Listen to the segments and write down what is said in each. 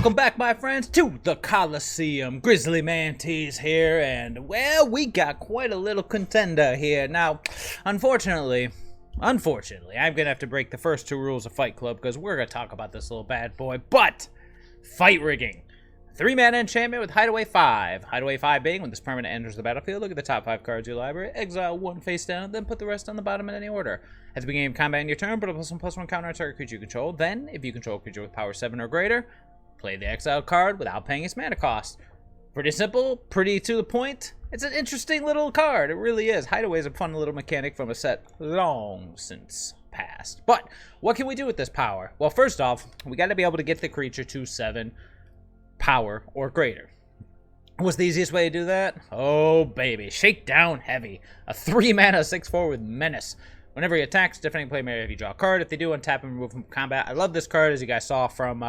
Welcome back, my friends, to the Coliseum. GrizzlyMantes here, and, well, we got quite a little contender here. Now, unfortunately, I'm gonna have to break the first two rules of Fight Club, because we're gonna talk about this little bad boy, but fight rigging. 3-mana enchantment with Hideaway 5. Hideaway 5 being, when this permanent enters the battlefield, look at the top 5 cards of your library, exile 1 face down, then put the rest on the bottom in any order. At the beginning of combat in your turn, put a +1/+1 counter on target creature you control. Then, if you control a creature with power 7 or greater, play the exile card without paying its mana cost. Pretty simple, pretty to the point. It's an interesting little card, it really is. Hideaway is a fun little mechanic from a set long since past. But, what can we do with this power? Well, first off, we gotta be able to get the creature to 7 power or greater. What's the easiest way to do that? Oh baby, Shakedown Heavy. A 3-mana 6/4 with Menace. Whenever he attacks, defending player may have you draw a card. If they do, untap and remove from combat. I love this card, as you guys saw from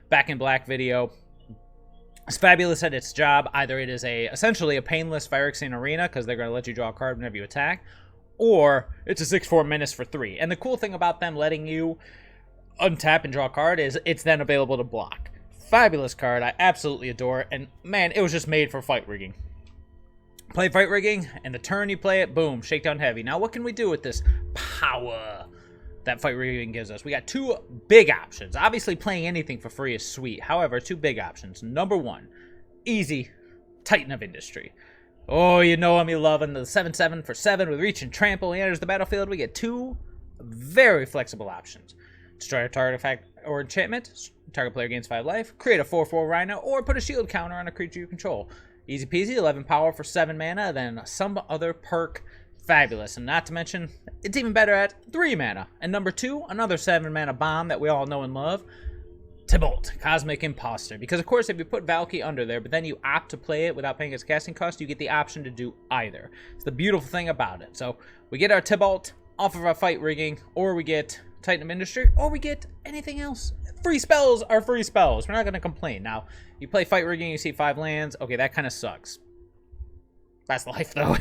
Back in Black video. It's fabulous at its job. Either it is essentially a painless Phyrexian Arena, because they're going to let you draw a card whenever you attack, or it's a 6/4 Menace for 3. And the cool thing about them letting you untap and draw a card is it's then available to block. Fabulous card, I absolutely adore it, and man, it was just made for fight rigging. Play fight rigging, and the turn you play it, boom, Shakedown Heavy. Now what can we do with this power that fight rigging gives us? We got two big options. Obviously playing anything for free is sweet. However, two big options. Number one, easy, Titan of Industry. Oh, you know I'm loving the 7/7 for 7 with reach and trample. He enters the battlefield. We get two very flexible options. Destroy a target artifact or enchantment. Target player gains 5 life. Create a 4/4 Rhino, or put a shield counter on a creature you control. Easy peasy, 11 power for 7 mana, then some other perk. Fabulous, and not to mention, it's even better at 3 mana. And number 2, another 7 mana bomb that we all know and love. Tibalt, Cosmic Imposter. Because of course, if you put Valki under there, but then you opt to play it without paying its casting cost, you get the option to do either. It's the beautiful thing about it. So, we get our Tibalt off of our fight rigging, or we get Titan of Industry, or we get anything else. Free spells are free spells. We're not going to complain. Now, you play fight rigging, you see 5 lands. Okay, that kind of sucks. That's life, though.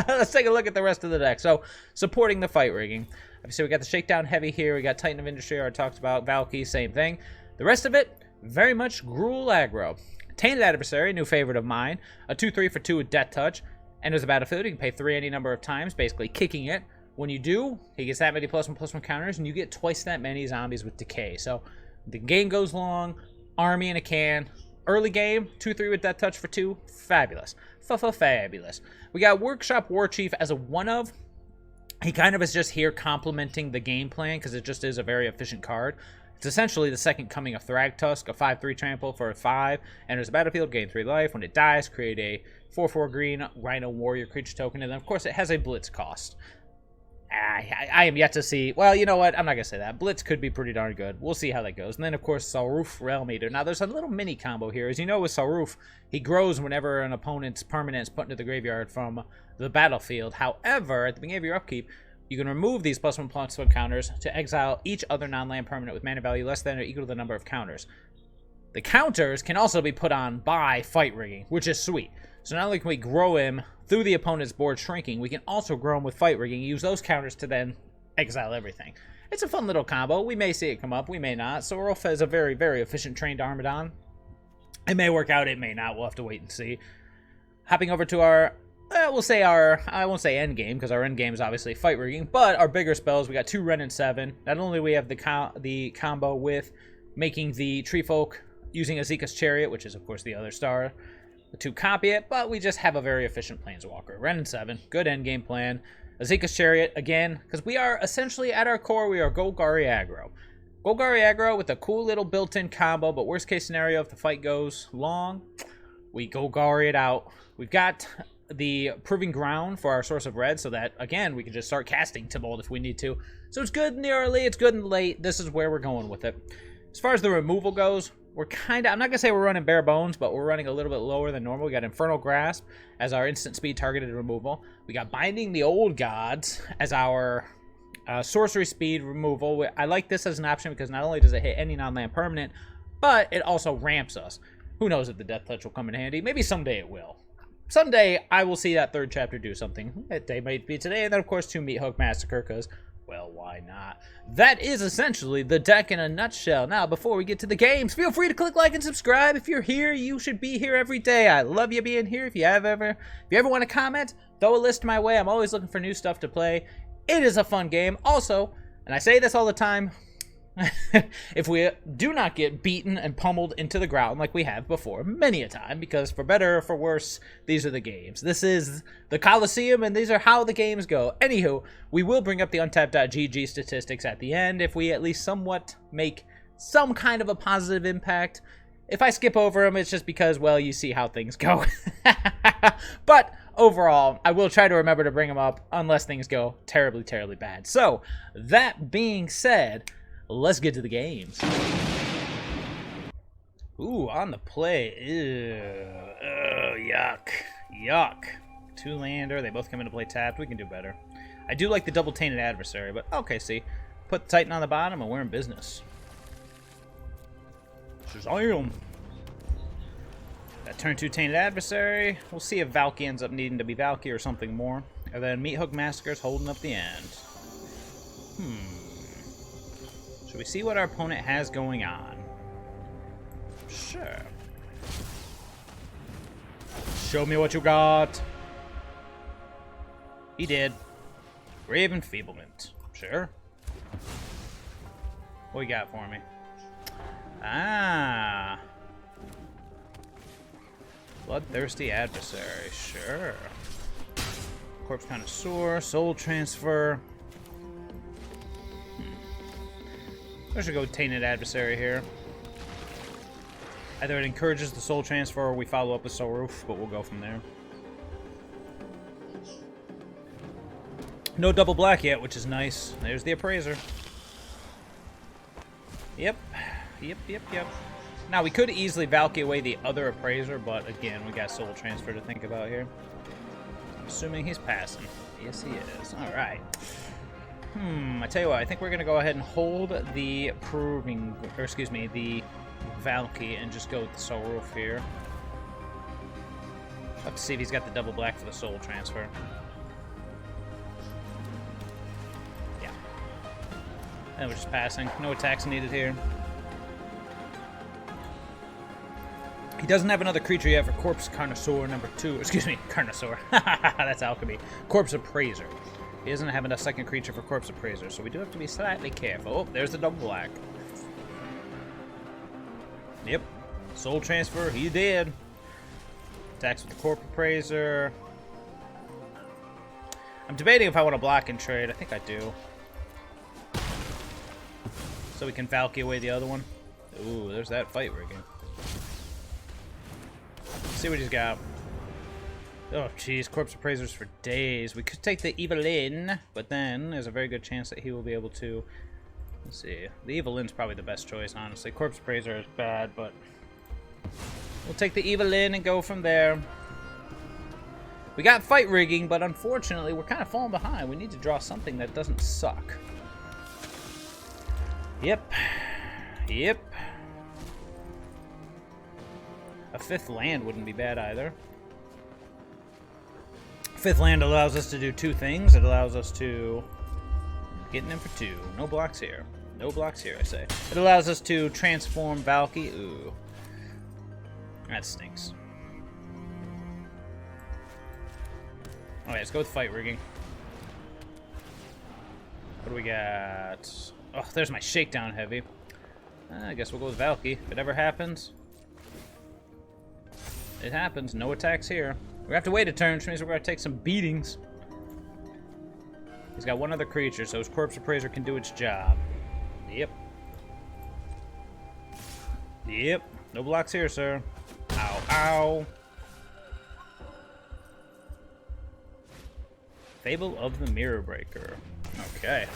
Let's take a look at the rest of the deck. So, supporting the fight rigging. Obviously, we got the Shakedown Heavy here. We got Titan of Industry, I talked about. Valki, same thing. The rest of it, very much Gruul aggro. Tainted Adversary, new favorite of mine. A 2/3 for 2 with Death Touch. Enters the battlefield. You can pay 3 any number of times, basically kicking it. When you do, he gets that many +1/+1 counters, and you get twice that many zombies with Decay. So, the game goes long, army in a can. Early game, 2/3 with Death Touch for 2, fabulous. Fabulous. We got Workshop Warchief as a 1-of. He kind of is just here complementing the game plan, because it just is a very efficient card. It's essentially the second coming of Thragtusk, a 5/3 trample for a 5. Enters the battlefield, gain 3 life. When it dies, create a 4/4 green Rhino Warrior creature token, and then of course it has a Blitz cost. I am yet to see. Well, you know what? I'm not going to say that. Blitz could be pretty darn good. We'll see how that goes. And then, of course, Sarulf Realm Eater. Now, there's a little mini combo here. As you know, with Sarulf, he grows whenever an opponent's permanent is put into the graveyard from the battlefield. However, at the beginning of your upkeep, you can remove these +1/+1 counters to exile each other non-land permanent with mana value less than or equal to the number of counters. The counters can also be put on by fight rigging, which is sweet. So not only can we grow him through the opponent's board shrinking, we can also grow him with fight rigging, use those counters to then exile everything. It's a fun little combo. We may see it come up, we may not. Sarulf has a very, very efficient trained Armadon. It may work out, it may not. We'll have to wait and see. Hopping over to our, I won't say end game, because our end game is obviously fight rigging, but our bigger spells, we got 2 Wrenn and Seven. Not only do we have the combo with making the tree folk using Esika's Chariot, which is of course the other star, to copy it, but we just have a very efficient Planeswalker. Wrenn and Seven, good endgame plan. Esika's Chariot, again, because we are essentially, at our core, we are golgari aggro. Golgari aggro with a cool little built-in combo, but worst case scenario, if the fight goes long, we golgari it out. We've got the Proving Ground for our source of red, so that, again, we can just start casting Tibalt if we need to. So it's good in the early, it's good in the late. This is where we're going with it. As far as the removal goes, we're kind of, I'm not going to say we're running bare bones, but we're running a little bit lower than normal. We got Infernal Grasp as our instant speed targeted removal. We got Binding the Old Gods as our sorcery speed removal. I like this as an option because not only does it hit any non-land permanent, but it also ramps us. Who knows if the Death Touch will come in handy. Maybe someday it will. Someday I will see that 3rd chapter do something. That day might be today. And then, of course, 2 Meathook Massacre, because Well, why not? That is essentially the deck in a nutshell. Now, before we get to the games, feel free to click like and subscribe. If you're here, you should be here every day. I love you being here. If you ever want to comment, throw a list my way. I'm always looking for new stuff to play. It is a fun game. Also, and I say this all the time, if we do not get beaten and pummeled into the ground like we have before many a time, because for better or for worse, these are the games. This is the Coliseum, and these are how the games go. Anywho, we will bring up the untapped.gg statistics at the end if we at least somewhat make some kind of a positive impact. If I skip over them, it's just because, well, you see how things go. But overall, I will try to remember to bring them up unless things go terribly, terribly bad. So, that being said, let's get to the games. Ooh, on the play. Ew. Yuck. Yuck. Two-lander. They both come into play tapped. We can do better. I do like the double Tainted Adversary, but okay, see. Put the Titan on the bottom and we're in business. Shazam! That turn 2 Tainted Adversary. We'll see if Valki ends up needing to be Valki or something more. And then Meathook Massacre's holding up the end. Should we see what our opponent has going on? Sure. Show me what you got. He did. Grave Enfeeblement. Sure. What you got for me? Ah. Bloodthirsty Adversary. Sure. Corpse Connoisseur. Soul Transfer. I should go with Tainted Adversary here. Either it encourages the soul transfer or we follow up with Sarulf, but we'll go from there. No double black yet, which is nice. There's the Appraiser. Yep. Yep. Now, we could easily Valki away the other Appraiser, but again, we got soul transfer to think about here. I'm assuming he's passing. Yes, he is. Alright. I tell you what, I think we're going to go ahead and hold the the Valki and just go with the Sarulf here. Have to see if he's got the double black for the soul transfer. Yeah. And we're just passing. No attacks needed here. He doesn't have another creature yet for Corpse Connoisseur number 2. Excuse me, Connoisseur. That's alchemy. Corpse Appraiser. He doesn't have a second creature for Corpse Appraiser, so we do have to be slightly careful. Oh, there's the double black. Yep. Soul Transfer, he did. Attacks with the Corpse Appraiser. I'm debating if I want to block and trade. I think I do. So we can Valki away the other one. Ooh, there's that fight rigging. Let's see what he's got. Oh, jeez, Corpse Appraisers for days. We could take the Evelyn, but then there's a very good chance that he will be able to... Let's see. The Evelyn's probably the best choice, honestly. Corpse Appraiser is bad, but... We'll take the Evelyn and go from there. We got fight rigging, but unfortunately, we're kind of falling behind. We need to draw something that doesn't suck. Yep. A 5th land wouldn't be bad either. 5th land allows us to do 2 things. It allows us to... Getting in for 2. No blocks here. No blocks here, I say. It allows us to transform Valki. Ooh. That stinks. Alright, let's go with fight rigging. What do we got? Oh, there's my Shakedown Heavy. I guess we'll go with Valki. If it ever happens. It happens. No attacks here. We have to wait a turn, which means we're going to take some beatings. He's got one other creature, so his Corpse Appraiser can do its job. Yep. No blocks here, sir. Ow. Fable of the Mirror Breaker. Okay.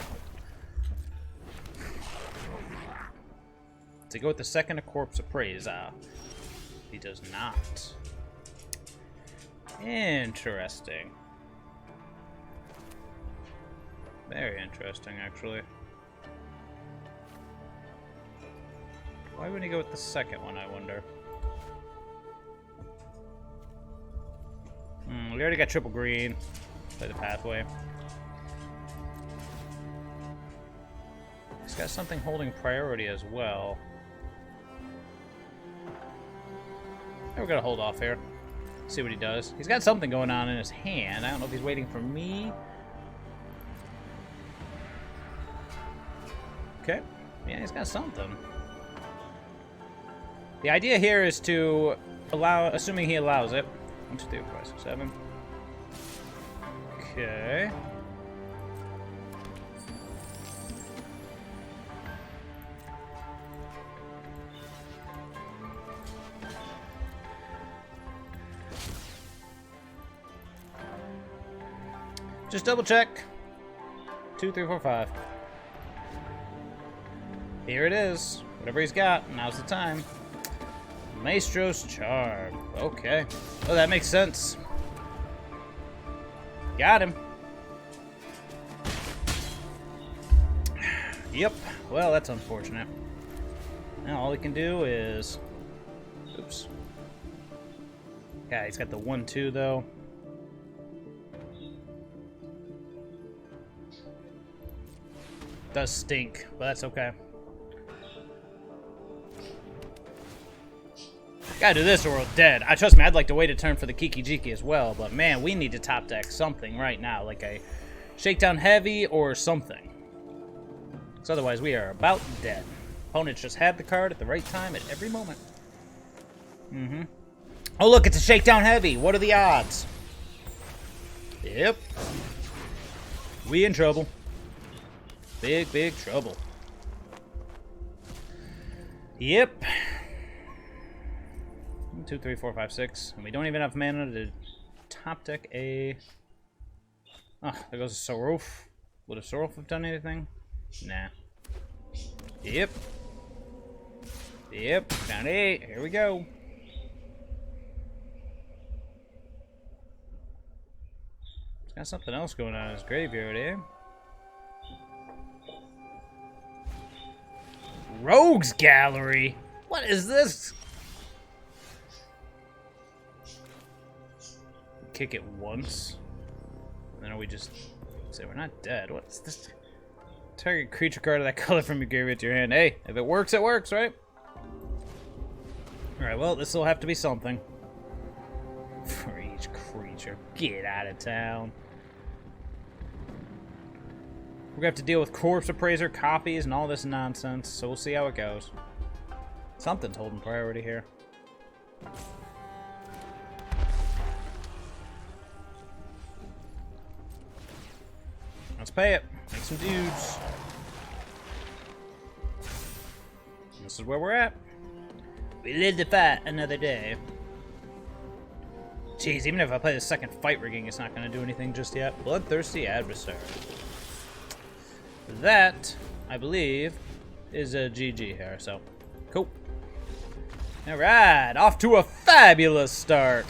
To go with the second Corpse Appraiser. He does not. Interesting. Very interesting, actually. Why wouldn't he go with the second one, I wonder? We already got triple green. Play the pathway. got something holding priority as well. We're gonna hold off here. See what he does. He's got something going on in his hand. I don't know if he's waiting for me. Okay. Yeah, he's got something. The idea here is to allow, assuming he allows it. 1, 2, 3, 4, 5, 6, 7. Okay. Just double check. 2, 3, 4, 5. Here it is. Whatever he's got, now's the time. Maestro's Charm. Okay. Oh, that makes sense. Got him. Yep. Well, that's unfortunate. Now all he can do is... Oops. Yeah, he's got the 1-2 though. Does stink, but that's okay. Gotta do this or we're dead. Trust me, I'd like to wait a turn for the Kiki Jiki as well, but man, we need to top deck something right now, like a Shakedown Heavy or something. Because otherwise we are about dead. Opponents just had the card at the right time at every moment. Mm-hmm. Oh look, it's a Shakedown Heavy. What are the odds? Yep. We in trouble. Big, big trouble. Yep. 1, 2, 3, 4, 5, 6. And we don't even have mana to top deck a... Oh, there goes a Sarulf. Would a Sarulf have done anything? Nah. Yep. Yep. Down 8. Here we go. He's got something else going on in his graveyard, eh? Rogues Gallery? What is this? Kick it once. And then we just say we're not dead. What's this? Target creature card of that color from your graveyard to your hand. Hey, if it works, right? Alright, well, this will have to be something. For each creature. Get out of town. We're gonna have to deal with Corpse Appraiser, copies, and all this nonsense, so we'll see how it goes. Something's holding priority here. Let's pay it. Make some dudes. This is where we're at. We live to fight another day. Jeez, even if I play the second fight rigging, it's not going to do anything just yet. Bloodthirsty Adversary. That, I believe, is a GG here, so cool. Alright, off to a fabulous start.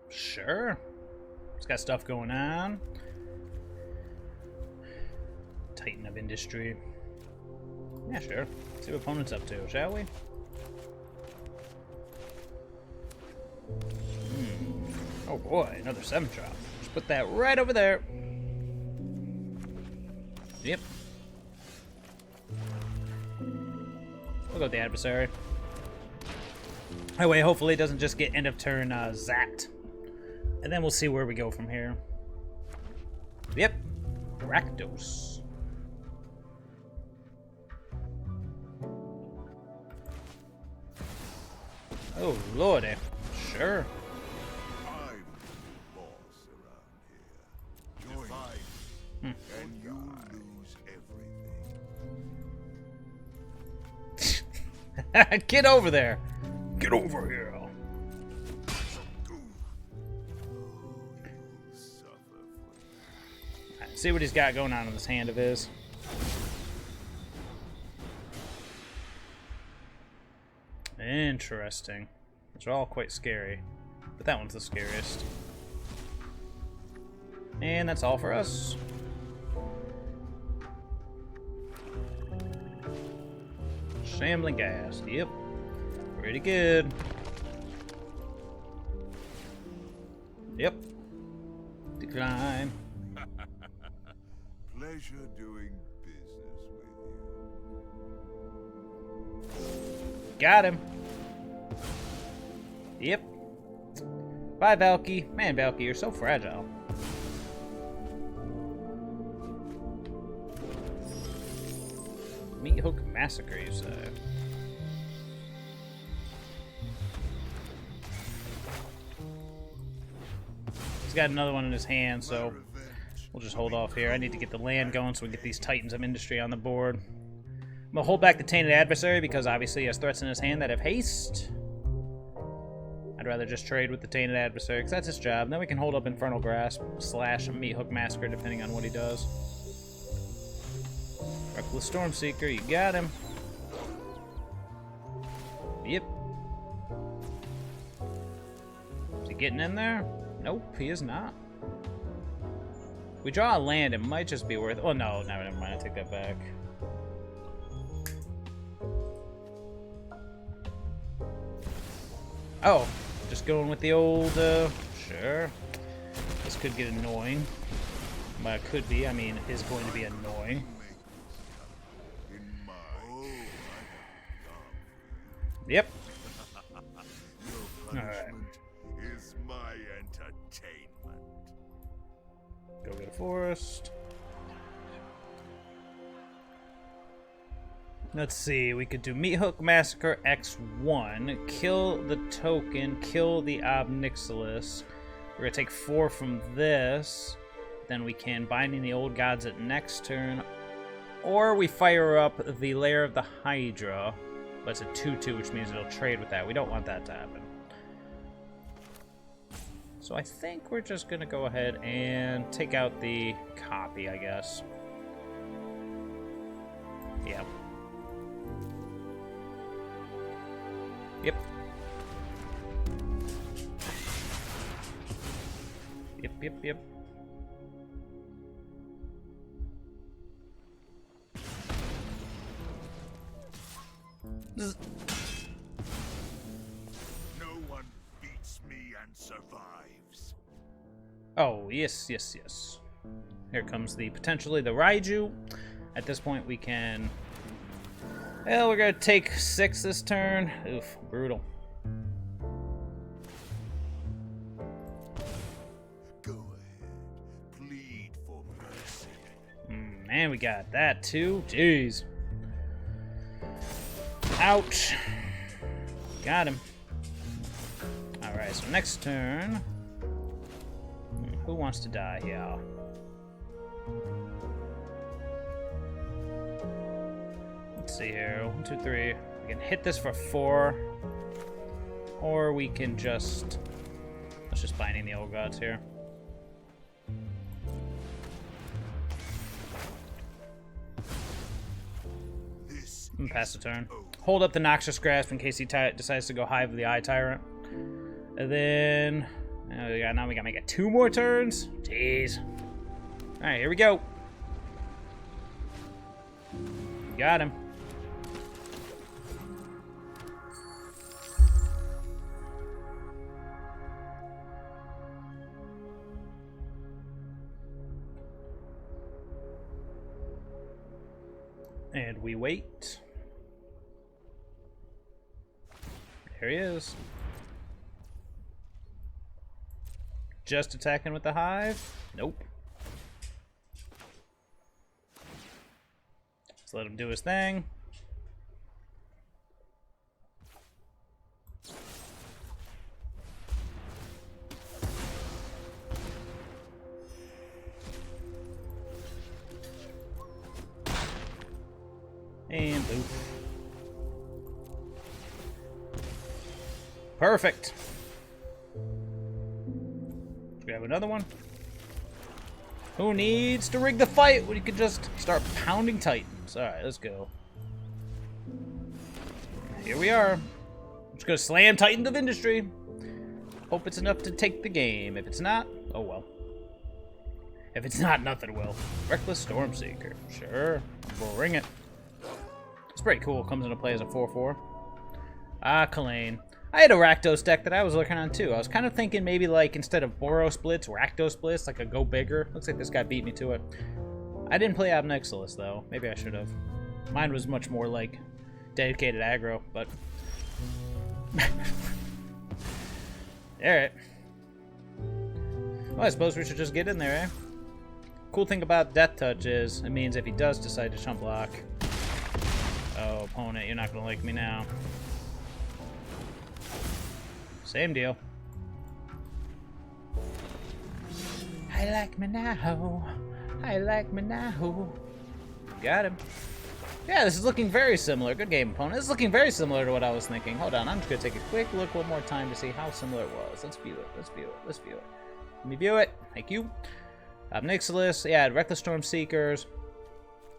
Sure. It's got stuff going on. Titan of Industry. Yeah, sure. See what opponent's up to, shall we? Oh boy, another 7-drop. Just put that right over there. Yep. We'll go with the Adversary. That way, hopefully it doesn't just get end of turn zapped. And then we'll see where we go from here. Yep. Rakdos. Oh, lordy. Sure. I'm the boss around here. Join and you lose everything. Get over there. Get over here. Right, see what he's got going on in this hand of his. Interesting. These are all quite scary, but that one's the scariest. And that's all for us. Shambling Gas. Yep. Pretty good. Yep. Decline. pleasure doing business with you. Got him. Yep. Bye, Valki. Man, Valki, you're so fragile. Meathook Massacre, you say? He's got another one in his hand, so we'll just hold off here. I need to get the land going so we get these Titans of Industry on the board. I'm gonna hold back the Tainted Adversary because obviously he has threats in his hand that have haste. I'd rather just trade with the Tainted Adversary because that's his job. Then we can hold up Infernal Grasp / Meathook Massacre depending on what he does. Reckless Stormseeker, you got him. Yep. Is he getting in there? Nope, he is not. We draw a land, it might just be worth... Oh, no, never mind, I take that back. Oh, just going with the old, sure. This could get annoying. Well, it could be, I mean, it is going to be annoying. Yep. Alright. Is my entertainment. Go get a forest. Let's see, we could do Meathook Massacre X1, kill the token, kill the Obnixilis. We're gonna take 4 from this. Then we can Binding the Old Gods at next turn. Or we fire up the Lair of the Hydra. But it's a 2/2, which means it'll trade with that. We don't want that to happen. So I think we're just gonna go ahead and take out the copy, I guess. Yep. Yep. Yep. No one beats me and survives. Oh, yes. Here comes potentially the Raiju. At this point, we can... Well, we're going to take 6 this turn. Oof, brutal. Go ahead. Plead for mercy. Man, we got that too. Jeez. Ouch. Got him. Alright, so next turn. Who wants to die here? Let's see here. 1, 2, 3. We can hit this for 4. Or we can just... Let's just Binding the Old Gods here. And pass the turn. Hold up the Noxious Grasp in case he decides to go Hive of the Eye Tyrant. And then... now we gotta make it 2 more turns? Jeez. Alright, here we go. Got him. And we wait. There he is. Just attacking with the Hive? Nope. Let's let him do his thing. And boop. Perfect. We have another one. Who needs to rig the fight when you could just start pounding Titans? Alright, let's go. Here we are. I'm just gonna slam Titans of Industry. Hope it's enough to take the game. If it's not, oh well. If it's not, nothing will. Reckless Stormseeker. Sure. Bring it. It's pretty cool. Comes into play as a 4/4. Ah, Kalane. I had a Rakdos deck that I was looking on too. I was kind of thinking maybe like instead of Boros Splits, Rakdos Splits, like a go bigger. Looks like this guy beat me to it. I didn't play Obnixilis, though. Maybe I should have. Mine was much more like dedicated aggro, but... Alright. Well, I suppose we should just get in there, eh? Cool thing about Death Touch is, it means if he does decide to chump block... Oh, opponent, you're not gonna like me now. Same deal. I like me now. I like me now. Got him. Yeah, this is looking very similar. Good game, opponent. This is looking very similar to what I was thinking. Hold on, I'm just gonna take a quick look one more time to see how similar it was. Let's view it. Let's view it. Let's view it. Let me view it. Thank you. Obnixilis. Yeah, Reckless Storm Seekers.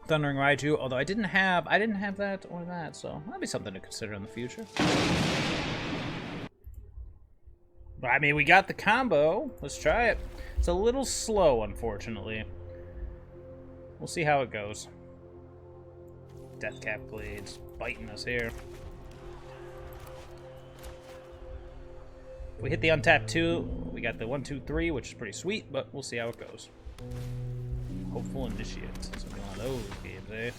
Thundering Raiju. Although I didn't have that or that, so that'll be something to consider in the future. But I mean, we got the combo. Let's try it. It's a little slow, unfortunately. We'll see how it goes. Deathcap Glade's biting us here. If we hit the untapped 2, we got the 1, 2, 3, which is pretty sweet, but we'll see how it goes. Hopeful Initiate. Something one of those games, eh?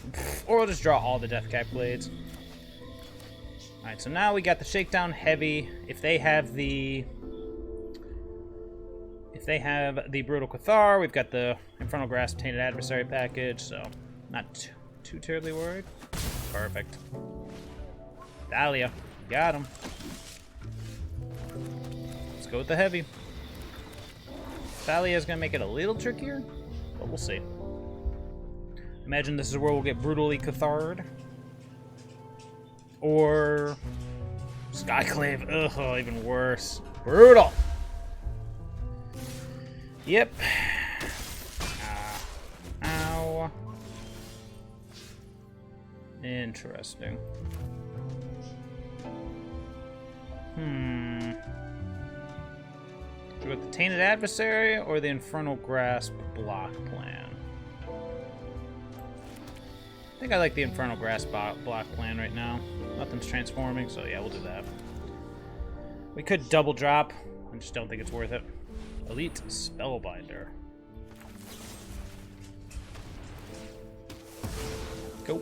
Or we'll just draw all the Deathcap Glades. Alright, so now we got the Shakedown Heavy. If they have the Brutal Cathar, we've got the Infernal Grasp Tainted Adversary package, so not too terribly worried. Perfect. Dahlia. Got him. Let's go with the heavy. Dahlia's gonna make it a little trickier, but we'll see. Imagine this is where we'll get brutally Cathar'd. Or Skyclave. Ugh, even worse. Brutal. Yep. Ow. Interesting. Do we go with the Tainted Adversary or the Infernal Grasp block plan? I think I like the Infernal Grasp block plan right now. Nothing's transforming, so yeah, we'll do that. We could double drop. I just don't think it's worth it. Elite Spellbinder. Go.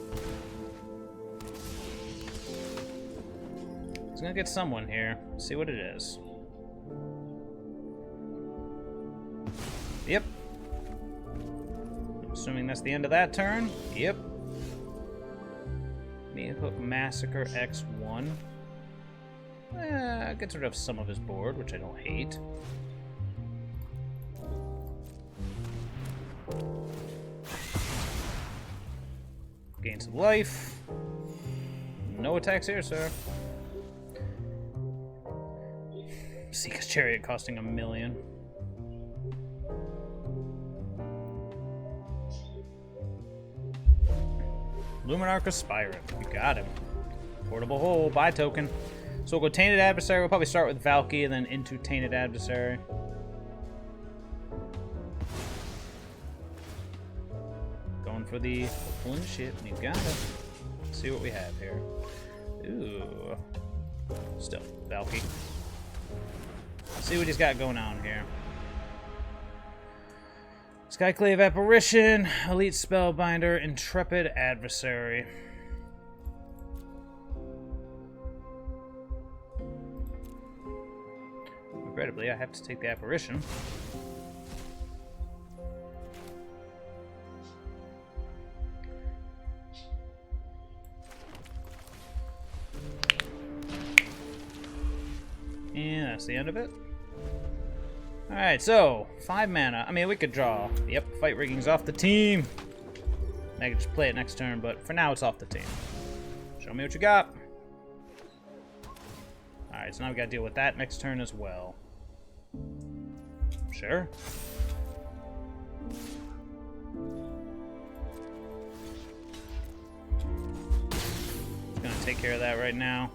He's gonna get someone here. See what it is. Yep. Assuming that's the end of that turn. Yep. Meathook Massacre X1. Gets rid of some of his board, which I don't hate. Gain some life. No attacks here, sir. Esika's Chariot costing $1 million. Luminarch Aspirant. You got him. Portable Hole. Buy token. So we'll go Tainted Adversary. We'll probably start with Valki and then into Tainted Adversary. Going for the pulling shit. You got it. Let's see what we have here. Ooh. Still, Valki. Let's see what he's got going on here. Skyclave Apparition, Elite Spellbinder, Intrepid Adversary. Regrettably, I have to take the Apparition. And that's the end of it. Alright, so 5 mana. I mean, we could draw. Yep, Fight Rigging's off the team. I could just play it next turn, but for now it's off the team. Show me what you got. Alright, so now we gotta deal with that next turn as well. Sure. Just gonna take care of that right now.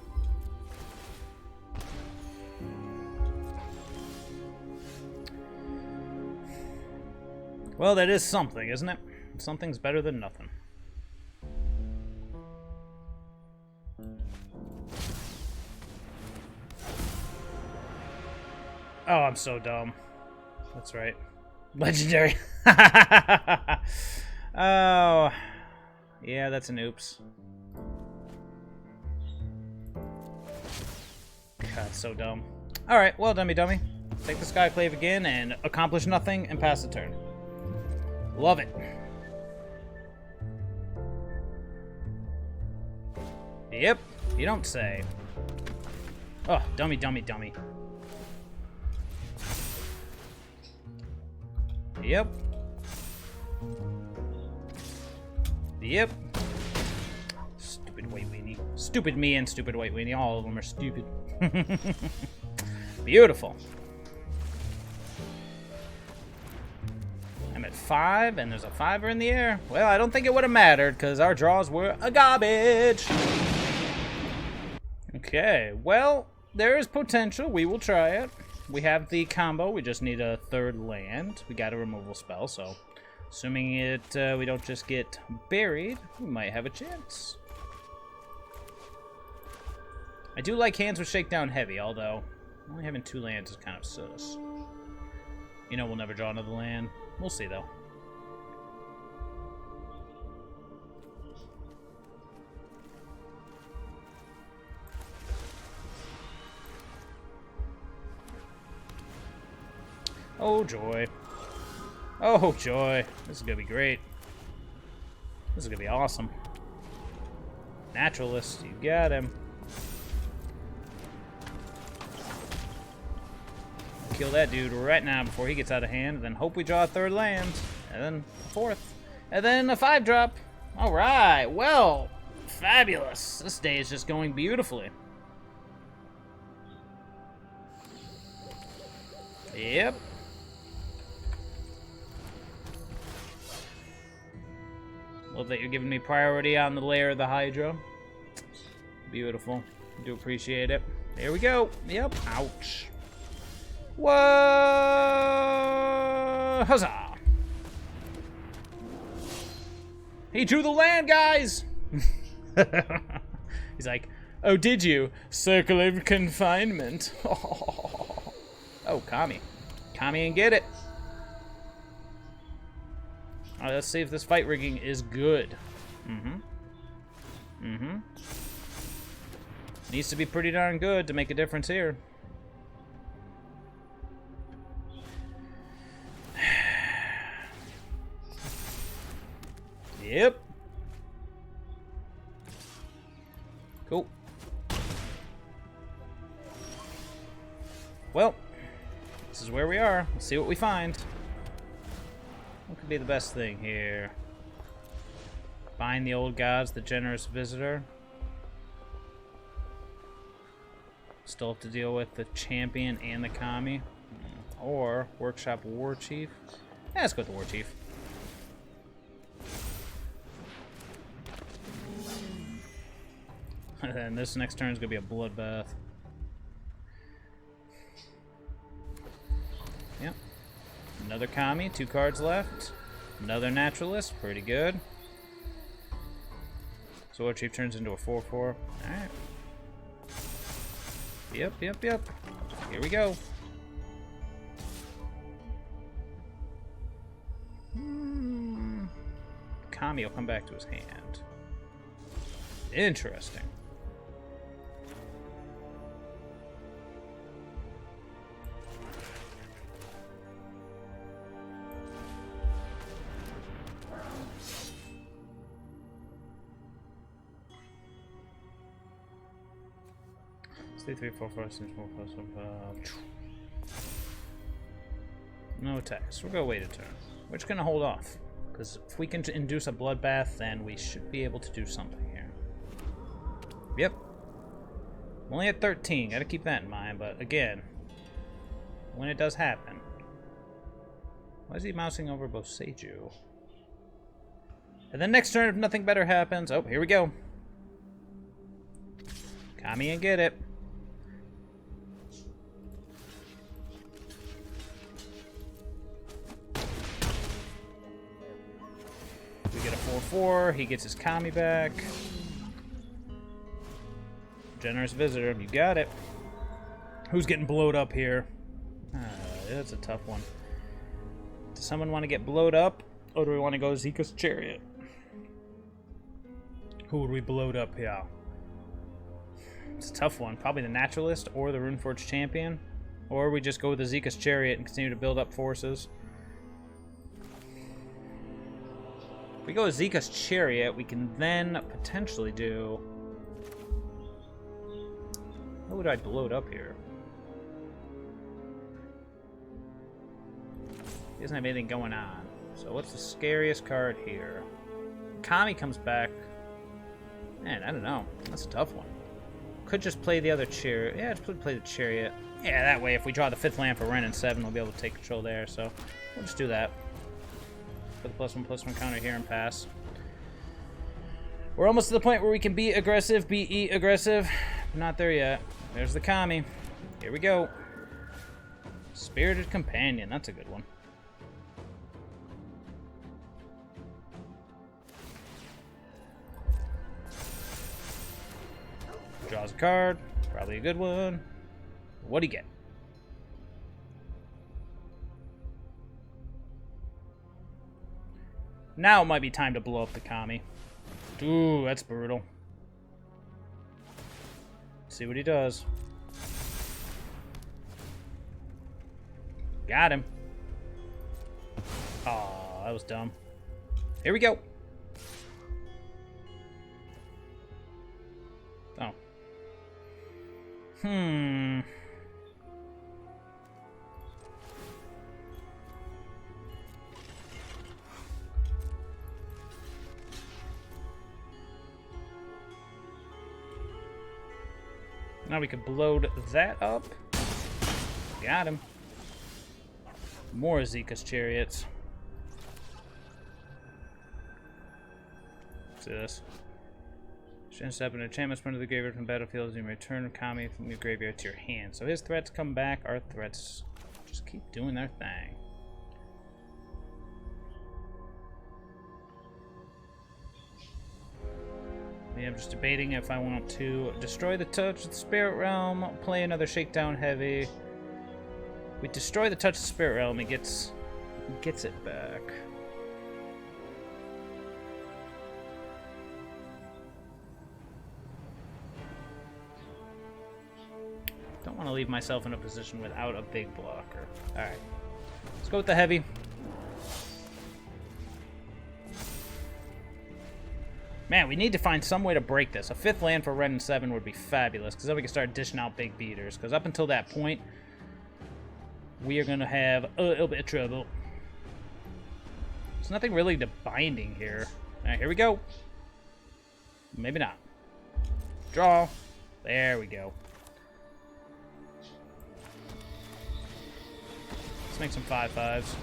Well, that is something, isn't it? Something's better than nothing. Oh, I'm so dumb. That's right. Legendary. Oh, yeah, that's an oops. God, so dumb. Alright, well, dummy. Take the Skyclave again and accomplish nothing and pass the turn. Love it. Yep, you don't say. Oh, dummy. Yep. Stupid White Weenie. Stupid me and stupid White Weenie. All of them are stupid. Beautiful. I'm at 5, and there's a 5er in the air. Well, I don't think it would have mattered, because our draws were a garbage. Okay, well, there is potential. We will try it. We have the combo. We just need a 3rd land. We got a removal spell, so assuming we don't just get buried, we might have a chance. I do like hands with Shakedown Heavy, although only having 2 lands is kind of sus. You know we'll never draw another land. We'll see, though. Oh, joy. Oh, joy. This is going to be great. This is going to be awesome. Naturalist, you got him. Kill that dude right now before he gets out of hand, and then hope we draw a 3rd land, and then a 4th, and then a 5-drop. All right, well, fabulous. This day is just going beautifully. Yep. Love that you're giving me priority on the layer of the Hydra. Beautiful. Do appreciate it. There we go. Yep. Ouch. Whoa! Huzzah! He drew the land, guys! He's like, oh, did you? Circle of confinement. Oh, Kami. Kami and get it. Alright, let's see if this fight rigging is good. Needs to be pretty darn good to make a difference here. Yep. Cool. Well, this is where we are. Let's see what we find. What could be the best thing here? Bind the old gods, the generous visitor. Still have to deal with the champion and the Kami. Or Workshop Warchief. Yeah, let's go with the Warchief. And this next turn is going to be a bloodbath. Yep. Another Kami, 2 cards left. Another Naturalist, pretty good. So Warchief turns into a 4/4. Alright. Yep. Here we go. Kami will come back to his hand. Interesting. Stay 3, 4, 5, 6, 4, 5, 7, 5. No attacks. We're gonna wait a turn. We're just gonna hold off. Because if we can induce a bloodbath, then we should be able to do something here. Yep. I'm only at 13. Gotta keep that in mind. But again, when it does happen. Why is he mousing over Boseiju? And then next turn, if nothing better happens. Oh, here we go. Kami and get it. We get a 4/4. He gets his Kami back. Generous visitor. You got it. Who's getting blowed up here? That's a tough one. Does someone want to get blowed up? Or do we want to go Zika's Chariot? Who would we bloat up here? It's a tough one. Probably the Naturalist or the Runeforged Champion. Or we just go with the Zika's Chariot and continue to build up forces. If we go with Zika's Chariot, we can then potentially do... What would I bloat up here? He doesn't have anything going on. So what's the scariest card here? Kami comes back. Man, I don't know. That's a tough one. Could just play the other Chariot. Yeah, just play the Chariot. Yeah, that way if we draw the 5th land for Wrenn and Seven, we'll be able to take control there. So we'll just do that. Put the +1/+1 counter here and pass. We're almost to the point where we can be aggressive, be aggressive. Not there yet. There's the Kami. Here we go. Spirited Companion. That's a good one. Draws a card. Probably a good one. What do you get? Now it might be time to blow up the Kami. Ooh, that's brutal. See what he does. Got him. Aw, that was dumb. Here we go. Oh. Now we could bloat that up. Got him. More Zika's Chariots. What's this? Step an enchantment from the graveyard from the battlefield, you may return Kami from your graveyard to your hand. So his threats come back, our threats just keep doing their thing. Yeah, I'm just debating if I want to destroy the touch of the Spirit Realm, play another Shakedown Heavy. We destroy the touch of the Spirit Realm, he gets it back. Don't want to leave myself in a position without a big blocker. Alright. Let's go with the heavy. Man, we need to find some way to break this. A 5th land for Wrenn and Seven would be fabulous, because then we can start dishing out big beaters. Because up until that point, we are going to have a little bit of trouble. There's nothing really to binding here. Alright, here we go. Maybe not. Draw. There we go. Let's make some 5/5s.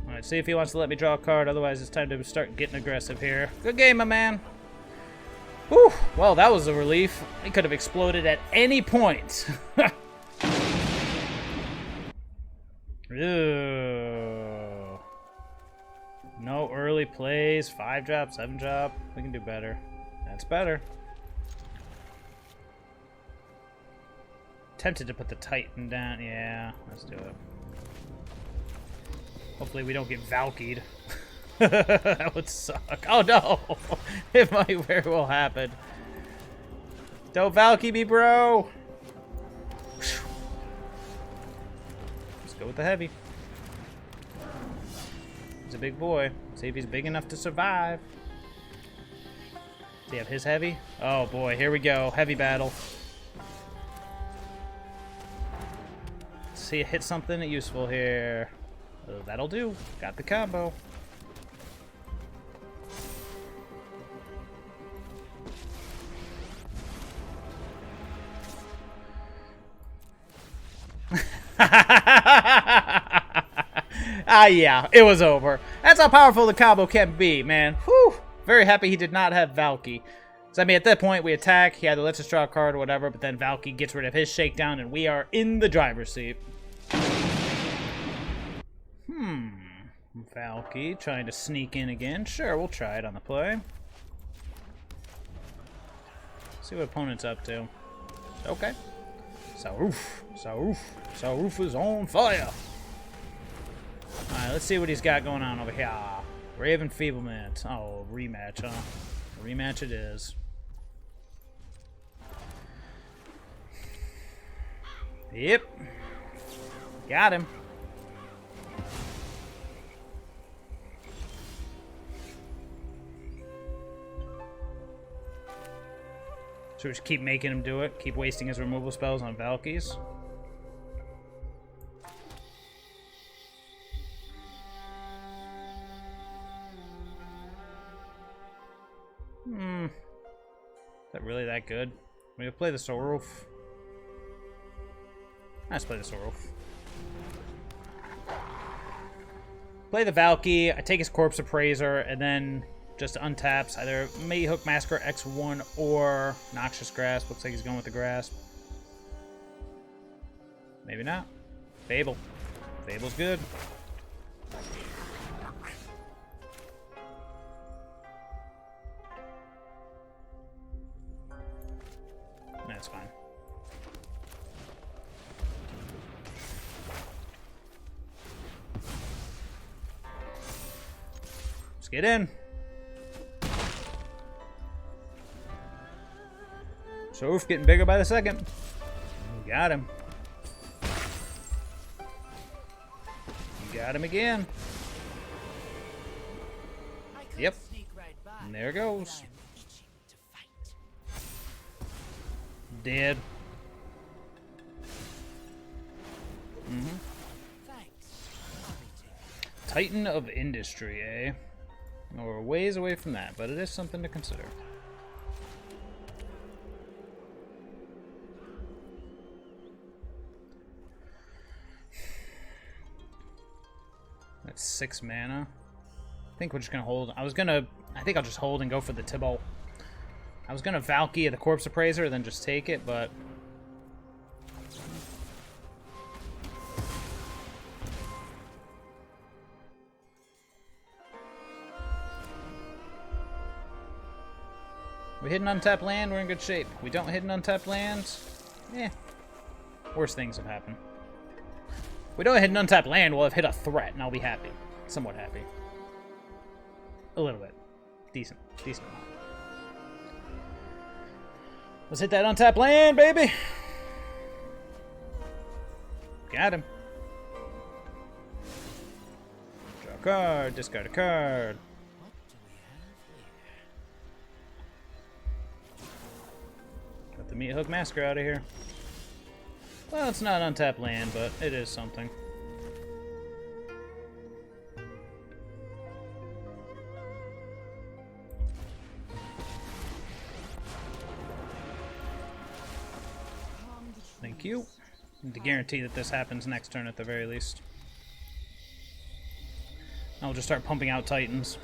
Alright, see if he wants to let me draw a card, otherwise it's time to start getting aggressive here. Good game, my man. Whew, well, that was a relief. It could have exploded at any point. Ew. No early plays, 5-drop, 7-drop. We can do better. That's better. Tempted to put the Titan down. Yeah, let's do it. Hopefully we don't get Valki'd. That would suck. Oh no! It might very well happen. Don't Valky me, bro! Let's go with the heavy. He's a big boy. See if he's big enough to survive. Does he have his heavy? Oh boy, here we go. Heavy battle. Let's see it hit something useful here. Oh, that'll do. Got the combo. Yeah, it was over. That's how powerful the combo can be, man. Whew. Very happy he did not have Valki. So, I mean, at that point, we attack. He either lets us draw a card or whatever, but then Valki gets rid of his Shakedown, and we are in the driver's seat. Valki trying to sneak in again. Sure, we'll try it on the play. See what opponent's up to. Okay. Sarulf is on fire. Alright, let's see what he's got going on over here. Raven Feeblement. Oh, rematch, huh? Rematch it is. Yep. Got him. So we just keep making him do it. Keep wasting his removal spells on Valkis. Is that really that good? We gonna play the Sarulf. Let's play the Sarulf. Play the Valki. I take his Corpse Appraiser, and then just untaps either Meathook Massacre X1 or Noxious Grasp. Looks like he's going with the Grasp. Maybe not. Fable. Fable's good. That's fine. Let's get in. Sarulf getting bigger by the second. Got him. Got him again. Yep. And there goes. Dead. Titan of Industry, eh? Well, we're ways away from that, but it is something to consider. That's 6 mana. I think we're just gonna hold. I think I'll just hold and go for the Tibalt. I was gonna Valki the Corpse Appraiser, then just take it, but we hit an untapped land, we're in good shape. We don't hit an untapped land, worse things have happened. We don't hit an untapped land, we'll have hit a threat, and I'll be happy. Somewhat happy. A little bit. Decent amount. Let's hit that untapped land, baby! Got him. Draw a card, discard a card. Got the Meathook Massacre out of here. Well, it's not untapped land, but it is something. Thank you. Need to guarantee that this happens next turn at the very least. I'll just start pumping out Titans.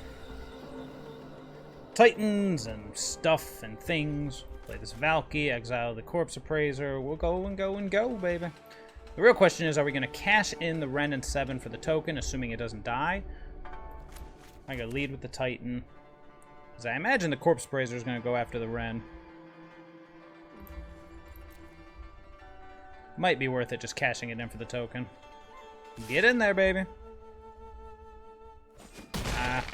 Titans and stuff and things. Play this Valki, exile the Corpse Appraiser. We'll go and go and go, baby. The real question is, are we going to cash in the Wrenn and Seven for the token, assuming it doesn't die? I gotta lead with the Titan. Because I imagine the Corpse Appraiser is going to go after the Wrenn. Might be worth it just cashing it in for the token. Get in there, baby. Ah.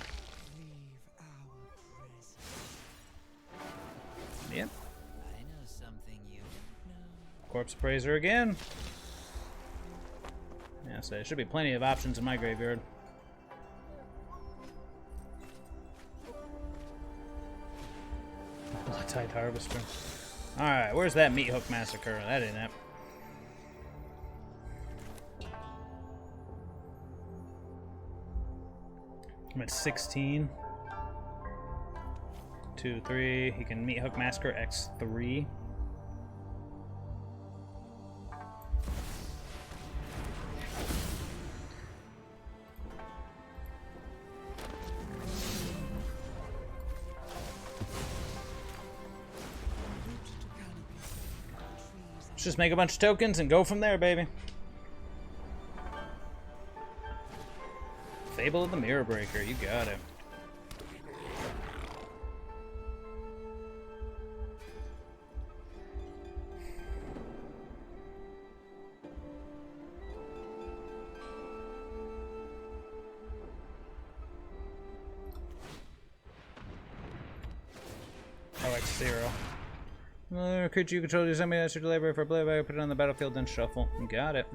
Yep. Corpse Appraiser again. Yeah, so there should be plenty of options in my graveyard. Blood-Tide Harvester. Alright, where's that Meathook Massacre? That ain't it. I'm at 16. 2, 3. He can Meathook Massacre X3. Let's just make a bunch of tokens and go from there, baby. Fable of the Mirror Breaker, you got it. OX0. Creature you control, do something that's your delivery for play, put it on the battlefield, then shuffle. You got it.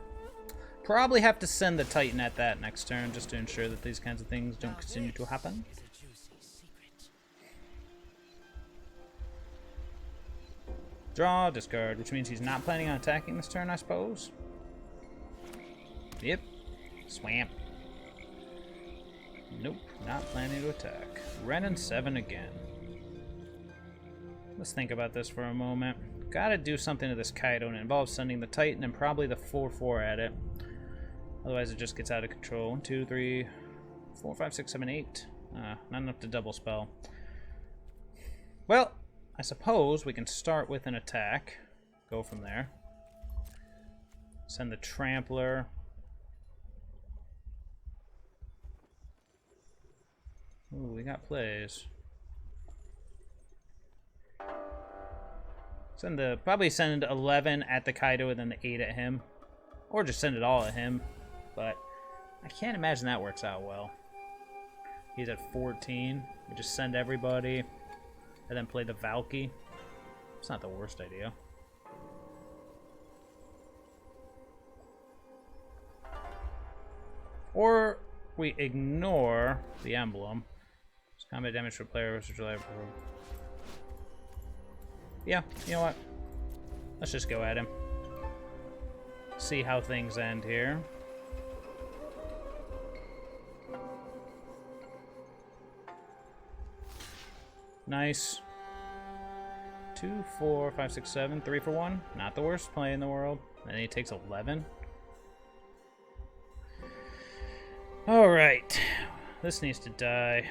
Probably have to send the Titan at that next turn just to ensure that these kinds of things don't continue to happen. Draw, discard, which means he's not planning on attacking this turn, I suppose. Yep. Swamp. Nope, not planning to attack. Wrenn and Seven again. Let's think about this for a moment. Gotta do something to this Kaido, and it involves sending the Titan and probably the 4/4 at it. Otherwise it just gets out of control. 1, 2, 3, 4, 5, 6, 7, 8. Not enough to double spell. Well, I suppose we can start with an attack. Go from there. Send the Trampler. Ooh, we got plays. Probably send 11 at the Kaido and then the 8 at him. Or just send it all at him. But I can't imagine that works out well. He's at 14. We just send everybody and then play the Valki. It's not the worst idea. Or we ignore the emblem. It's combat damage for player versus life. Yeah, you know what? Let's just go at him. See how things end here. Nice. 2, 4, 5, 6, 7, 3 for 1. Not the worst play in the world. And then he takes 11. Alright. This needs to die.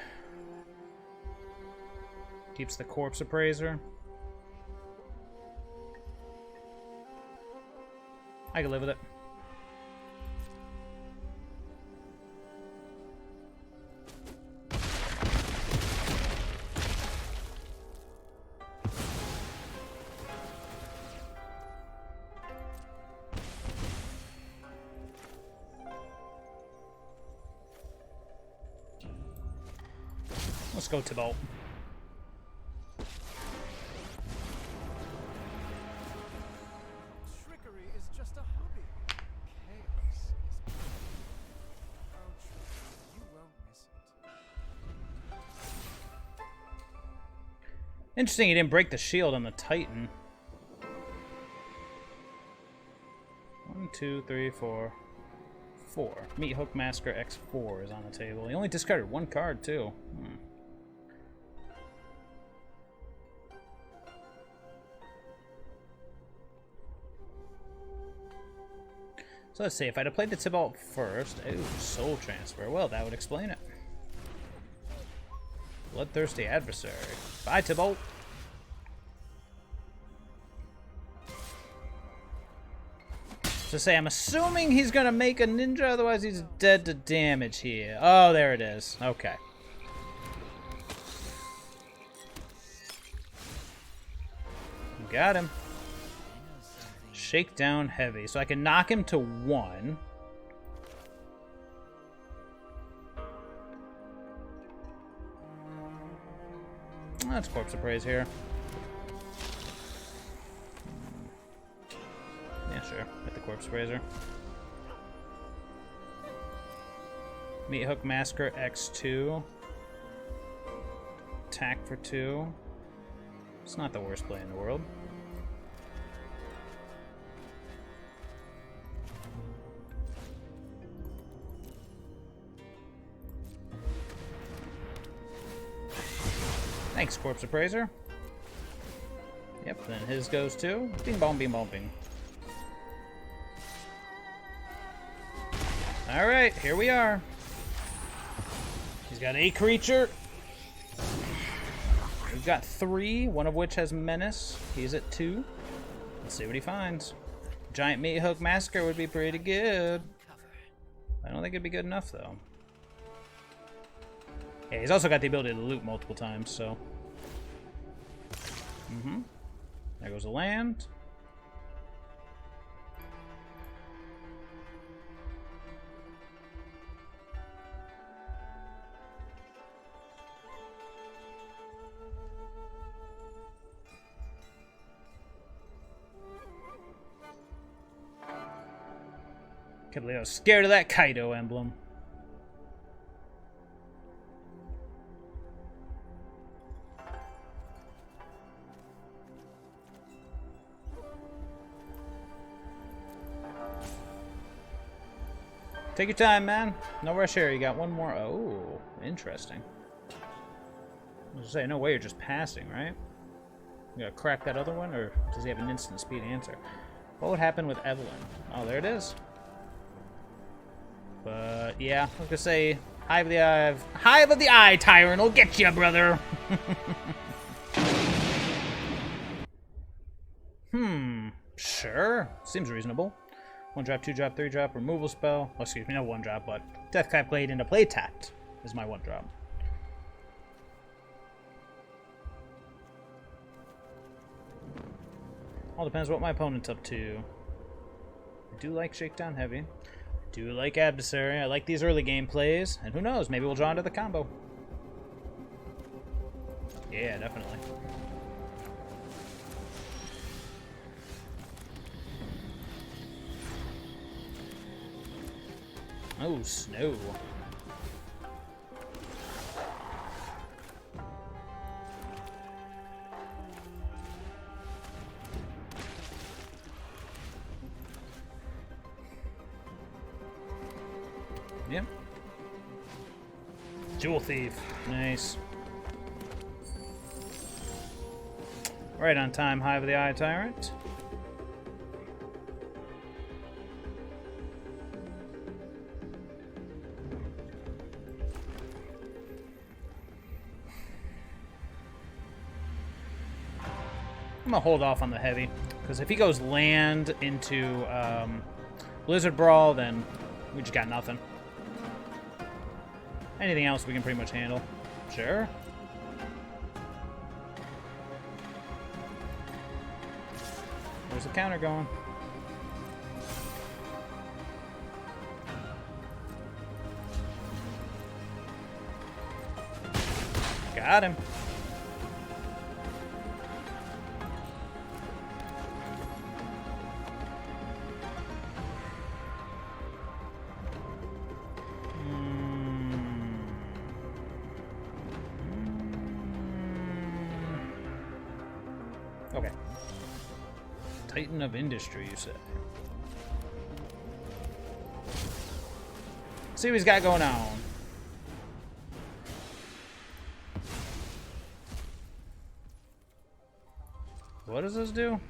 Keeps the Corpse Appraiser. I can live with it. Let's go Tibalt. Trickery is just a hobby. Chaos is you won't miss it. Interesting he didn't break the shield on the Titan. 1, 2, 3, 4. 4. Meathook Massacre X4 is on the table. He only discarded 1 card too. So let's see, if I'd have played the Tibalt first, ooh, Soul Transfer, well, that would explain it. Bloodthirsty Adversary. Bye, Tibalt. So say, I'm assuming he's gonna make a ninja, otherwise he's dead to damage here. Oh, there it is. Okay. Got him. Shakedown Heavy. So I can knock him to 1. That's Corpse Appraise here. Yeah, sure. Hit the Corpse Appraiser. Meathook Massacre X2. Attack for 2. It's not the worst play in the world. Thanks, Corpse Appraiser. Yep, then his goes too. Bing bong, bing bong, bing. Alright, here we are. He's got a creature. We've got 3, one of which has Menace. He's at 2. Let's see what he finds. Giant Meathook Massacre would be pretty good. I don't think it'd be good enough, though. Yeah, he's also got the ability to loot multiple times, so... There goes a land. Can't believe I was scared of that Kaido emblem. Take your time, man. No rush here. You got one more. Oh, interesting. I was gonna say, no way you're just passing, right? You gotta crack that other one, or does he have an instant speed answer? What would happen with Evelyn? Oh, there it is. But yeah, I was gonna say, Hive of the Eye Tyrant will get you, brother. Sure. Seems reasonable. 1-drop, 2-drop, 3-drop, removal spell. Oh, excuse me, not 1-drop, but Deathcap Glade into play tapped is my 1-drop. All depends what my opponent's up to. I do like Shakedown Heavy. I do like Adversary. I like these early game plays. And who knows, maybe we'll draw into the combo. Yeah, definitely. Oh, snow. Yep. Jewel Thief. Nice. Right on time, Hive of the Eye Tyrant. I'm gonna hold off on the heavy, because if he goes land into Blizzard Brawl, then we just got nothing. Anything else we can pretty much handle. Sure. Where's the counter going? Got him. Okay. Titan of Industry, you say? See what he's got going on. What does this do?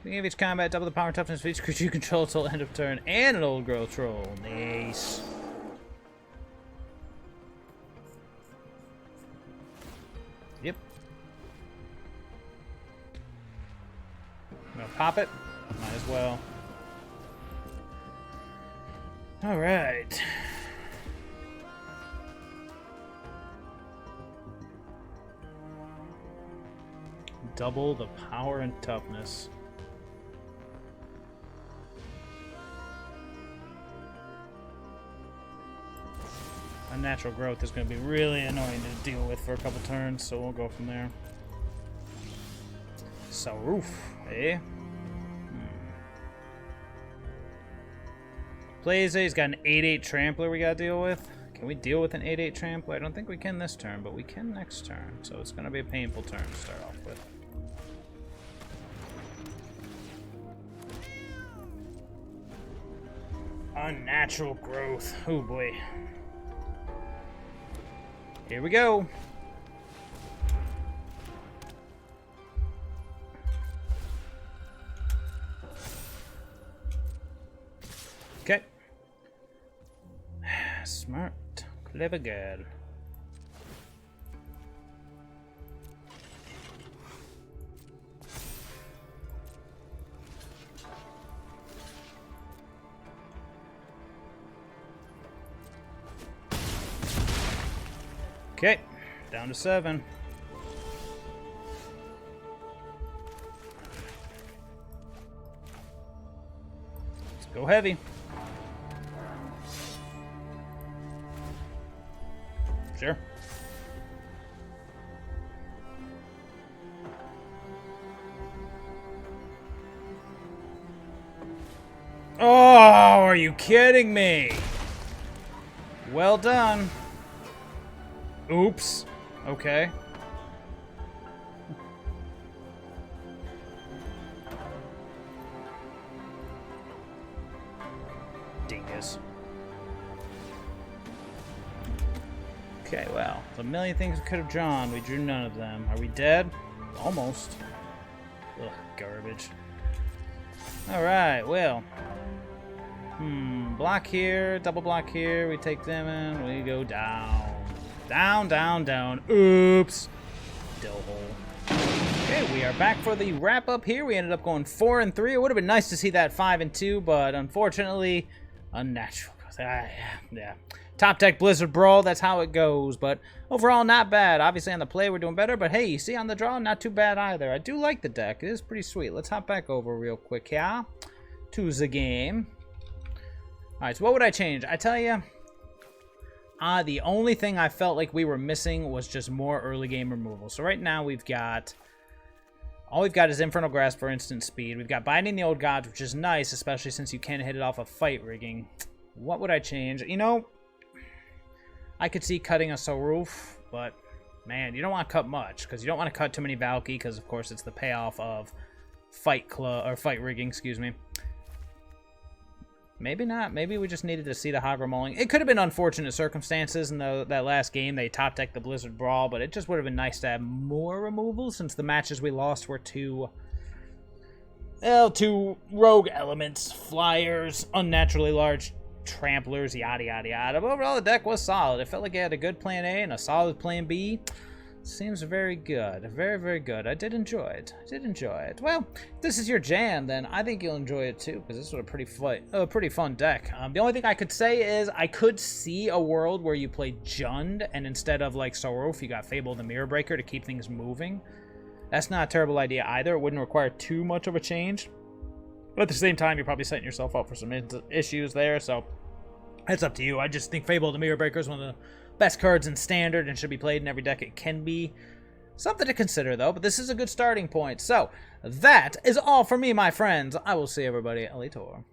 Beginning of each combat, double the power and toughness of each creature you control until end of turn, and an old growth troll. Nice. Yep. I'm gonna pop it. Might as well. All right. Double the power and toughness. Unnatural growth is going to be really annoying to deal with for a couple turns, so we'll go from there. Sarulf, eh? Plays it. He's got an 8/8 Trampler we got to deal with. Can we deal with an 8/8 Trampler? I don't think we can this turn, but we can next turn. So it's going to be a painful turn to start off with. Unnatural growth. Oh boy. Here we go. Okay. Smart. Clever girl. Okay, down to 7. Let's go heavy. Sure. Oh, are you kidding me? Well done. Oops. Okay. Dingus. Okay, well, a million things we could have drawn. We drew none of them. Are we dead? Almost. Ugh, garbage. Alright, well. Block here, double block here. We take them in. We go down. Down, down, down. Oops. Dill hole. Okay, we are back for the wrap up here. We ended up going 4 and 3. It would have been nice to see that 5 and 2, but unfortunately, unnatural. Yeah. Top deck Blizzard Brawl, that's how it goes. But overall, not bad. Obviously, on the play, we're doing better. But hey, you see on the draw, not too bad either. I do like the deck. It is pretty sweet. Let's hop back over real quick here to the game. All right, so what would I change? I tell you, the only thing I felt like we were missing was just more early game removal. So right now, all we've got is Infernal Grasp for instant speed. We've got Binding the Old Gods, which is nice, especially since you can hit it off of fight rigging. What would I change? You know, I could see cutting a Sarulf, but man, you don't want to cut much because you don't want to cut too many Valki because, of course, it's the payoff of fight rigging. Excuse me. Maybe not. Maybe we just needed to see the Hagra Mauling. It could have been unfortunate circumstances in that last game. They top-decked the Blizzard Brawl, but it just would have been nice to have more removals since the matches we lost were two rogue elements, flyers, unnaturally large tramplers, yada, yada, yada. But overall, the deck was solid. It felt like it had a good plan A and a solid plan B. Seems very good. Very, very good. I did enjoy it. Well, if this is your jam, then I think you'll enjoy it too, because this was a pretty fun deck. The only thing I could say is I could see a world where you play Jund, and instead of like Sarulf, you got Fable the Mirror Breaker to keep things moving. That's not a terrible idea either. It wouldn't require too much of a change. But at the same time, you're probably setting yourself up for some issues there, so it's up to you. I just think Fable the Mirror Breaker is one of the best cards in Standard and should be played in every deck it can be. Something to consider, though, but this is a good starting point. So, that is all for me, my friends. I will see everybody later.